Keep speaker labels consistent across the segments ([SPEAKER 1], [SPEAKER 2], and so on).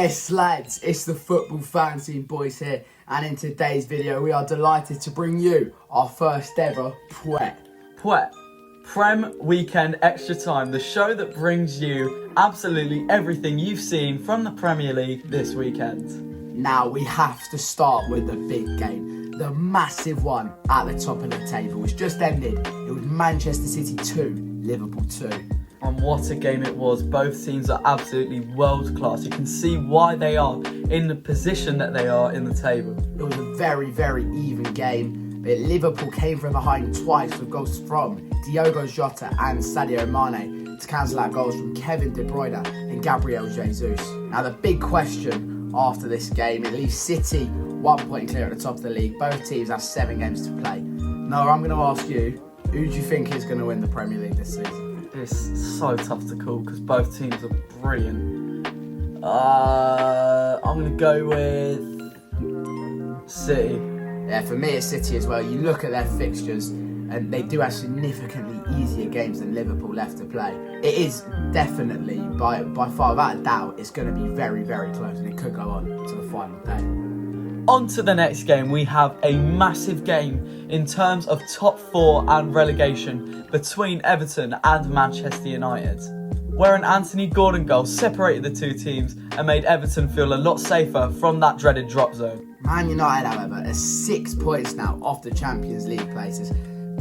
[SPEAKER 1] Yes lads, it's the Football Fancy Boys here, and in today's video we are delighted to bring you our first ever
[SPEAKER 2] PWET Prem Weekend Extra Time, the show that brings you absolutely everything you've seen from the Premier League this weekend.
[SPEAKER 1] Now we have to start with the big game, the massive one at the top of the table, which just ended. It was Manchester City 2, Liverpool 2.
[SPEAKER 2] And what a game it was. Both teams are absolutely world class. You can see why they are in the position that they are in the table.
[SPEAKER 1] It was a very, very even game, but Liverpool came from behind twice with goals from Diogo Jota and Sadio Mane to cancel out goals from Kevin De Bruyne and Gabriel Jesus. Now the big question after this game, it leaves City 1 point clear at the top of the league. Both teams have 7 games to play. Noah, I'm going to ask you, who do you think is going to win the Premier League this season?
[SPEAKER 2] It's so tough to call because both teams are brilliant. I'm going to go with City.
[SPEAKER 1] Yeah, for me it's City as well. You look at their fixtures and they do have significantly easier games than Liverpool left to play. It is definitely, by far, without a doubt, it's going to be very, very close and it could go on to the final day.
[SPEAKER 2] On to the next game, we have a massive game in terms of top 4 and relegation between Everton and Manchester United, where an Anthony Gordon goal separated the two teams and made Everton feel a lot safer from that dreaded drop zone.
[SPEAKER 1] Man United, however, are 6 points now off the Champions League places.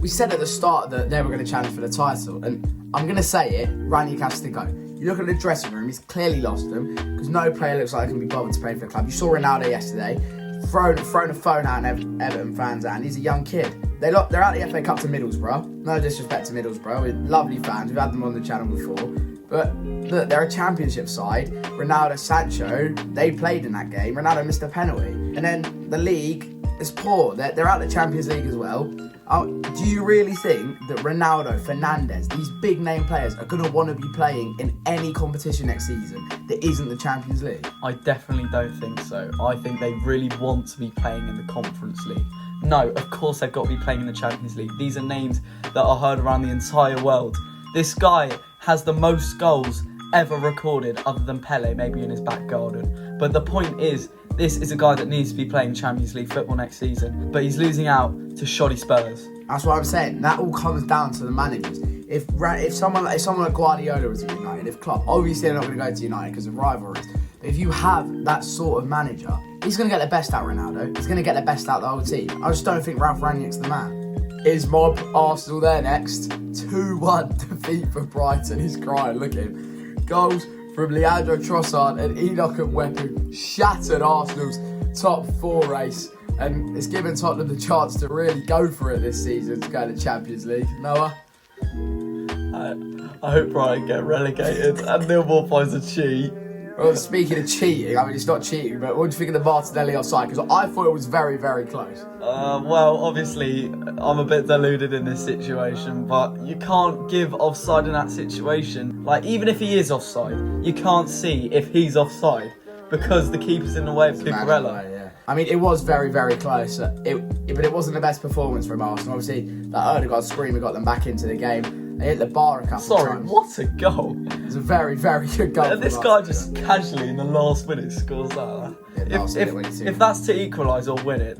[SPEAKER 1] We said at the start that they were going to challenge for the title, and I'm going to say it, Ranić has to go. You look at the dressing room, he's clearly lost them, because no player looks like he can be bothered to play for the club. You saw Ronaldo yesterday, thrown a phone out and Everton fans out, and he's a young kid. They're out the FA Cup to Middlesbrough. No disrespect to Middlesbrough, we're lovely fans, we've had them on the channel before. But look, they're a championship side. Ronaldo, Sancho, they played in that game. Ronaldo missed a penalty. And then the league is poor. They're out the Champions League as well. Do you really think that Ronaldo, Fernandes, these big name players are going to want to be playing in any competition next season that isn't the Champions League?
[SPEAKER 2] I definitely don't think so. I think they really want to be playing in the Conference League. No, of course they've got to be playing in the Champions League. These are names that are heard around the entire world. This guy has the most goals ever recorded other than Pele, maybe in his back garden. But the point is, this is a guy that needs to be playing Champions League football next season, but he's losing out to shoddy Spurs.
[SPEAKER 1] That's what I'm saying. That all comes down to the managers. If someone like Guardiola was at United, if Klopp, obviously they're not going to go to United because of rivalries. But if you have that sort of manager, he's going to get the best out of Ronaldo. He's going to get the best out of the whole team. I just don't think Ralph Rangnick's the man. Is Mob Arsenal there next? 2-1 defeat for Brighton. He's crying. Look at him. Goals from Leandro Trossard and Enoch Mwepu shattered Arsenal's top 4 race, and it's given Tottenham the chance to really go for it this season to go to the Champions League. Noah?
[SPEAKER 2] I hope Brighton get relegated and Millwall finds a cheat.
[SPEAKER 1] Well, speaking of cheating, I mean, it's not cheating, but what do you think of the Martinelli offside? Because I thought it was very, very close.
[SPEAKER 2] Well, obviously, I'm a bit deluded in this situation, but you can't give offside in that situation. Like, even if he is offside, you can't see if he's offside because the keeper's in the way of Cucurella.
[SPEAKER 1] Yeah. I mean, it was very, very close, but it wasn't the best performance from Arsenal. Obviously, that Odegaard screamer got them back into the game. They hit the bar a couple of times.
[SPEAKER 2] What a goal.
[SPEAKER 1] It was a very, very good goal.
[SPEAKER 2] And this guy just casually in the last minute scores that. If that's to equalise or win it,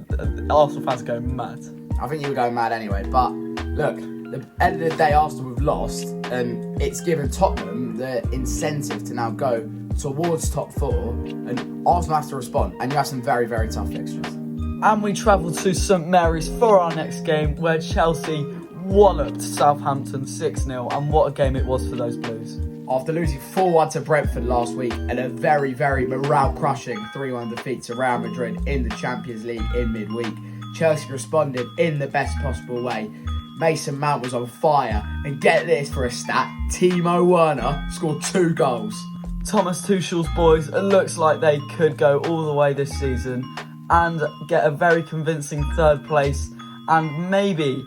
[SPEAKER 2] Arsenal fans are going mad.
[SPEAKER 1] I think you were going mad anyway. But look, at the end of the day, Arsenal have lost, and it's given Tottenham the incentive to now go towards top 4, and Arsenal has to respond. And you have some very, very tough fixtures.
[SPEAKER 2] And we travel to St Mary's for our next game, where Chelsea walloped Southampton 6-0, and what a game it was for those Blues.
[SPEAKER 1] After losing 4-1 to Brentford last week and a very, very morale-crushing 3-1 defeat to Real Madrid in the Champions League in midweek, Chelsea responded in the best possible way. Mason Mount was on fire, and get this for a stat, Timo Werner scored 2 goals.
[SPEAKER 2] Thomas Tuchel's boys, it looks like they could go all the way this season and get a very convincing 3rd place and maybe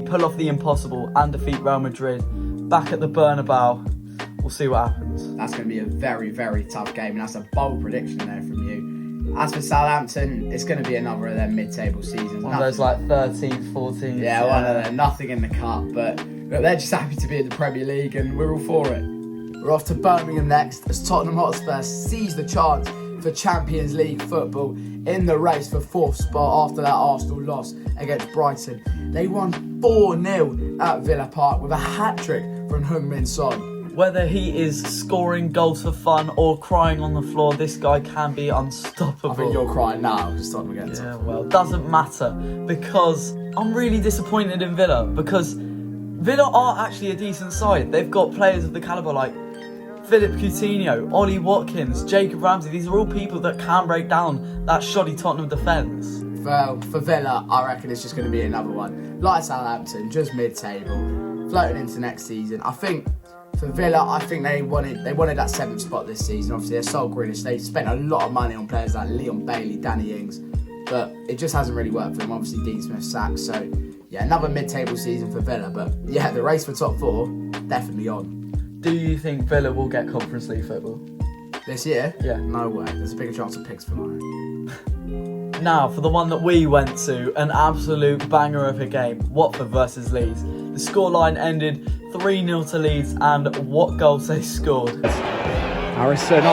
[SPEAKER 2] pull off the impossible and defeat Real Madrid back at the Bernabeu. We'll see what happens.
[SPEAKER 1] That's going to be a very, very tough game, and that's a bold prediction there from you. As for Southampton, it's going to be another of their mid-table seasons.
[SPEAKER 2] One of those like 13th, 14th.
[SPEAKER 1] Yeah, one of them. Nothing in the cup, but look, they're just happy to be in the Premier League, and we're all for it. We're off to Birmingham next as Tottenham Hotspur seize the chance for Champions League football in the race for 4th spot after that Arsenal loss against Brighton. They won 4-0 at Villa Park with a hat-trick from Heung-min Son.
[SPEAKER 2] Whether he is scoring goals for fun or crying on the floor, this guy can be unstoppable.
[SPEAKER 1] I think you're crying now because Tottenham against
[SPEAKER 2] Yeah, well, doesn't matter because I'm really disappointed in Villa because Villa are actually a decent side. They've got players of the calibre like Philip Coutinho, Ollie Watkins, Jacob Ramsey. These are all people that can break down that shoddy Tottenham defence.
[SPEAKER 1] Well, for Villa, I reckon it's just going to be another one. Like Southampton, just mid-table, floating into next season. I think for Villa, I think they wanted that 7th spot this season. Obviously, they're so Grealish. They spent a lot of money on players like Leon Bailey, Danny Ings, but it just hasn't really worked for them. Obviously, Dean Smith sacked, so yeah, another mid-table season for Villa. But yeah, the race for top 4 definitely on.
[SPEAKER 2] Do you think Villa will get Conference League football?
[SPEAKER 1] This year?
[SPEAKER 2] Yeah.
[SPEAKER 1] No way. There's a bigger chance of Pigs for mine.
[SPEAKER 2] Now, for the one that we went to, an absolute banger of a game, Watford versus Leeds. The scoreline ended 3-0 to Leeds, and what goals they scored.
[SPEAKER 3] Harrison,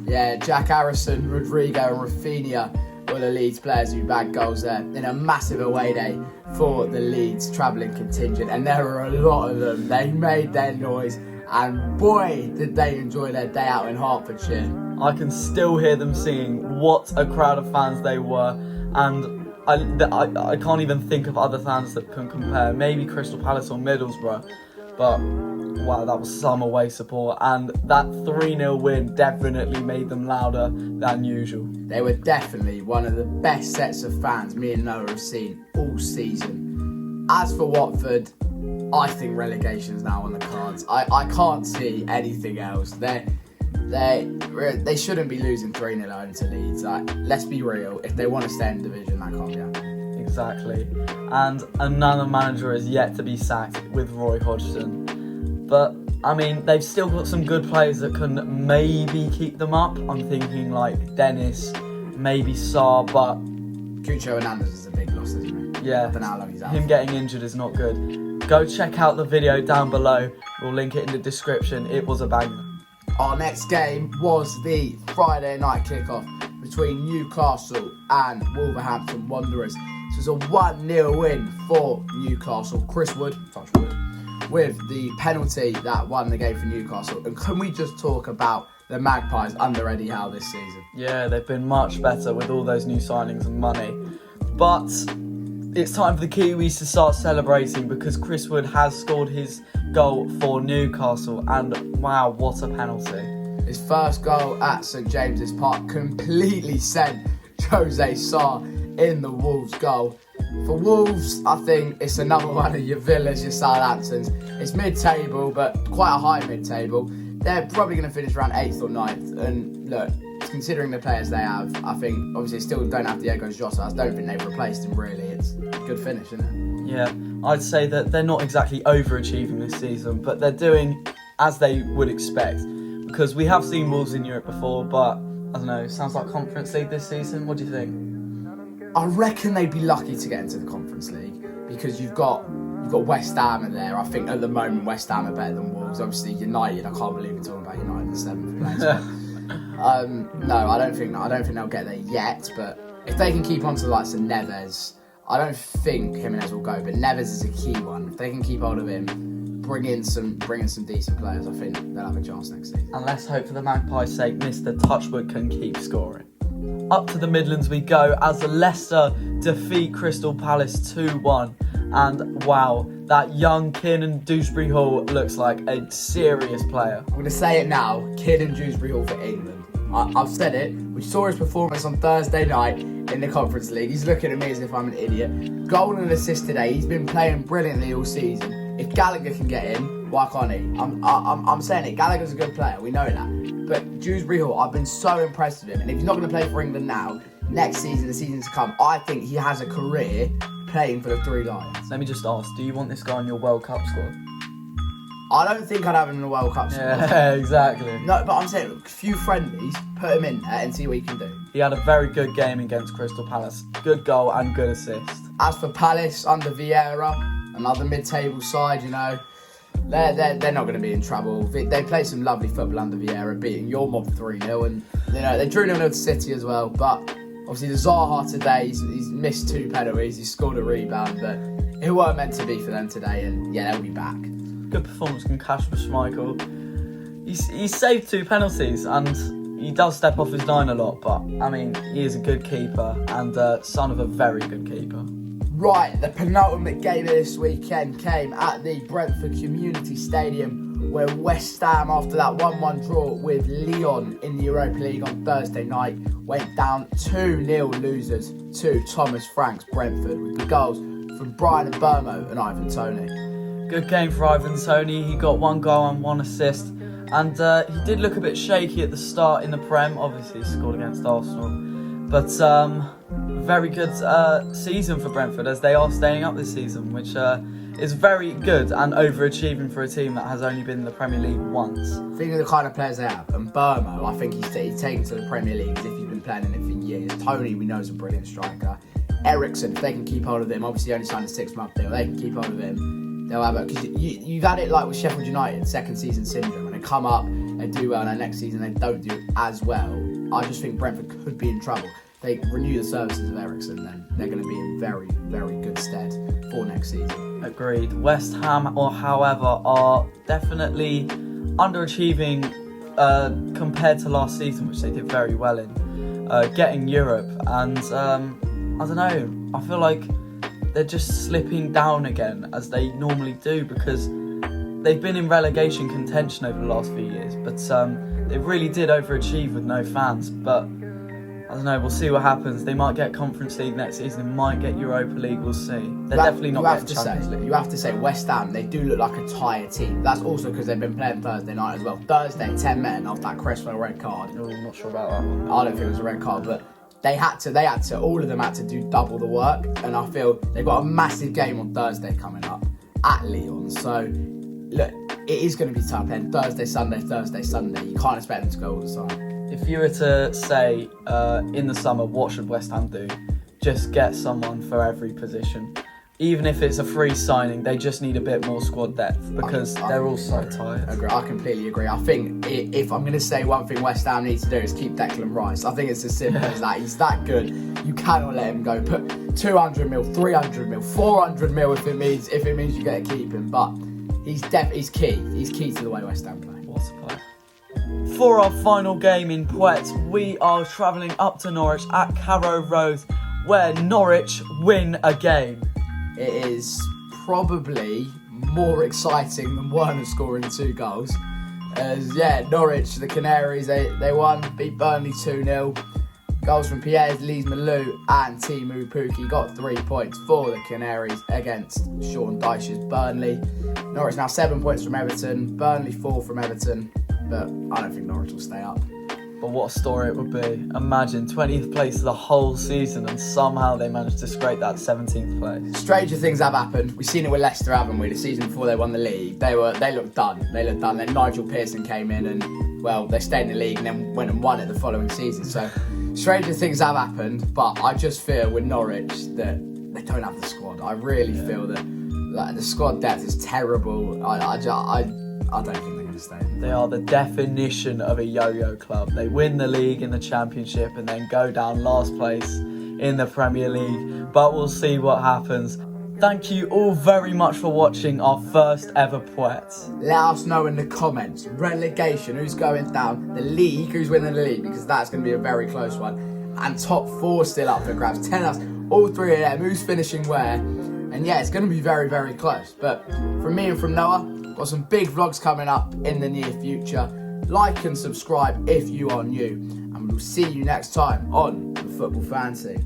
[SPEAKER 1] Yeah, Jack Harrison, Rodrigo and Rafinha were the Leeds players who bagged goals there in a massive away day for the Leeds travelling contingent, and there were a lot of them. They made their noise, and boy did they enjoy their day out in Hertfordshire.
[SPEAKER 2] I can still hear them singing. What a crowd of fans they were, and I can't even think of other fans that can compare. Maybe Crystal Palace or Middlesbrough, but wow, that was some away support, and that 3-0 win definitely made them louder than usual.
[SPEAKER 1] They were definitely one of the best sets of fans me and Noah have seen all season. As for Watford, I think relegation's now on the cards. I can't see anything else. They shouldn't be losing 3-0 home to Leeds. Like, let's be real. If they want to stay in the division, that can't be happening.
[SPEAKER 2] Exactly. And another manager is yet to be sacked with Roy Hodgson. But, I mean, they've still got some good players that can maybe keep them up. I'm thinking like Dennis, maybe Sarr, but...
[SPEAKER 1] Cucho Hernandez is a big loss, isn't he?
[SPEAKER 2] Yeah,
[SPEAKER 1] I don't know how long he's out.
[SPEAKER 2] him getting injured is not good. Go check out the video down below. We'll link it in the description. It was a banger.
[SPEAKER 1] Our next game was the Friday night kickoff between Newcastle and Wolverhampton Wanderers. This was a 1-0 win for Newcastle. Chris Wood, touch wood, with the penalty that won the game for Newcastle. And can we just talk about the Magpies under Eddie Howe this season?
[SPEAKER 2] Yeah, they've been much better with all those new signings and money. But it's time for the Kiwis to start celebrating because Chris Wood has scored his goal for Newcastle, and wow, what a penalty.
[SPEAKER 1] His first goal at St James's Park completely sent Jose Sarr in the Wolves goal. For Wolves, I think it's another one of your Villas, your Southamptons. It's mid-table, but quite a high mid-table. They're probably going to finish around 8th or 9th, and look, considering the players they have, I think obviously still don't have Diego Jota. I don't think they've replaced him really. It's a good finish, isn't it?
[SPEAKER 2] Yeah, I'd say that they're not exactly overachieving this season, but they're doing as they would expect. Because we have seen Wolves in Europe before, but I don't know, sounds like Conference League this season. What do you think?
[SPEAKER 1] I reckon they'd be lucky to get into the Conference League because you've got West Ham in there. I think at the moment West Ham are better than Wolves. Obviously United, I can't believe we're talking about United in 7th place. No, I don't think they'll get there yet. But if they can keep on to the likes of Neves, I don't think Jimenez will go. But Neves is a key one. If they can keep hold of him, bring in some decent players, I think they'll have a chance next season.
[SPEAKER 2] And let's hope for the Magpies' sake, Mr. Touchwood can keep scoring. Up to the Midlands we go as Leicester defeat Crystal Palace 2-1. And wow, that young Kiernan Dewsbury Hall looks like a serious player.
[SPEAKER 1] I'm going to say it now, Kiernan Dewsbury Hall for England. I've said it. We saw his performance on Thursday night in the Conference League. He's looking at me as if I'm an idiot. Goal and assist today. He's been playing brilliantly all season. If Gallagher can get in, why can't he? I'm saying it. Gallagher's a good player. We know that. But Dewsbury Hall, I've been so impressed with him. And if he's not going to play for England now, next season, the season to come, I think he has a career playing for the Three Lions.
[SPEAKER 2] Let me just ask, do you want this guy on your World Cup squad?
[SPEAKER 1] I don't think I'd have him in the World Cup squad.
[SPEAKER 2] Yeah, exactly.
[SPEAKER 1] No, but I'm saying a few friendlies, put him in there and see what he can do.
[SPEAKER 2] He had a very good game against Crystal Palace. Good goal and good assist.
[SPEAKER 1] As for Palace under Vieira, another mid-table side, you know, they're not going to be in trouble. They play some lovely football under Vieira, beating your mob 3-0, and they drew 0-0 to City as well. But obviously the Zaha today, he's missed 2 penalties, he scored a rebound, but it weren't meant to be for them today, and yeah, they'll be back.
[SPEAKER 2] Good performance from Kasper Schmeichel. He's saved 2 penalties, and he does step off his line a lot, but I mean, he is a good keeper and son of a very good keeper.
[SPEAKER 1] Right, the penultimate game of this weekend came at the Brentford Community Stadium, where West Ham, after that 1-1 draw with Lyon in the Europa League on Thursday night, went down 2-0 losers to Thomas Frank's Brentford, with the goals from Brian Mbeumo and Ivan Toney.
[SPEAKER 2] Good game for Ivan Toney. He got 1 goal and 1 assist, and he did look a bit shaky at the start in the Prem. Obviously, he scored against Arsenal, but very good season for Brentford, as they are staying up this season, which is very good and overachieving for a team that has only been in the Premier League once.
[SPEAKER 1] Think of the kind of players they have, and Mbeumo, I think he's taken to the Premier League as if he's been playing in it for years. Toney, we know, is a brilliant striker. Ericsson, if they can keep hold of him, obviously only signed a 6-month deal, they can keep hold of him, they'll have it. Because you've had it like with Sheffield United, second season syndrome, when they come up, they do well, and then next season they don't do as well. I just think Brentford could be in trouble. They renew the services of Ericsson, then they're going to be in very, very good stead for next season.
[SPEAKER 2] Agreed. West Ham, however, are definitely underachieving compared to last season, which they did very well in, getting Europe. And I don't know, I feel like they're just slipping down again, as they normally do, because they've been in relegation contention over the last few years, but they really did overachieve with no fans. But I don't know, we'll see what happens. They might get Conference League next season, they might get Europa League, we'll see. They're definitely not getting Champions League.
[SPEAKER 1] You have to say, West Ham, they do look like a tired team. That's also because they've been playing Thursday night as well. Thursday, 10 men after that Cresswell red card.
[SPEAKER 2] Oh, I'm not sure about that one.
[SPEAKER 1] I don't think it was a red card, but all of them had to do double the work, and I feel they've got a massive game on Thursday coming up at Lyon. So, look, it is going to be tough. And Thursday, Sunday, you can't expect them to go all the time.
[SPEAKER 2] If you were to say in the summer, what should West Ham do? Just get someone for every position. Even if it's a free signing, they just need a bit more squad depth, because they're all so tired.
[SPEAKER 1] I completely agree. I think if I'm going to say one thing West Ham needs to do is keep Declan Rice. I think it's as simple as that. He's that good. You cannot let him go. Put 200 mil, 300 mil, 400 mil if it means you get to keep him. But he's key. He's key to the way West Ham play.
[SPEAKER 2] What a player. For our final game in PWET, we are travelling up to Norwich at Carrow Road, where Norwich win a game.
[SPEAKER 1] It is probably more exciting than Werner scoring 2 goals. As Norwich, the Canaries, they won, beat Burnley 2-0. Goals from Pierre Lees-Malou and Timu Pukki got 3 points for the Canaries against Sean Dyche's Burnley. Norwich now 7 points from Everton, Burnley 4 from Everton, but I don't think Norwich will stay up.
[SPEAKER 2] But what a story it would be. Imagine 20th place the whole season, and somehow they managed to scrape that 17th place.
[SPEAKER 1] Stranger things have happened. We've seen it with Leicester, haven't we? The season before they won the league, they looked done. Then Nigel Pearson came in and, well, they stayed in the league and then went and won it the following season. So stranger things have happened, but I just feel with Norwich that they don't have the squad. I really feel that the squad depth is terrible. I don't think they're going to stay.
[SPEAKER 2] They are the definition of a yo-yo club. They win the league in the Championship and then go down last place in the Premier League. But we'll see what happens. Thank you all very much for watching our first ever PWET.
[SPEAKER 1] Let us know in the comments, relegation, who's going down, the league, who's winning the league, because that's going to be a very close one. And top 4 still up for grabs. Tell us, all 3 of them, who's finishing where. And it's going to be very, very close. But from me and from Noah, got some big vlogs coming up in the near future. Like and subscribe if you are new. And we'll see you next time on The Football Fancy.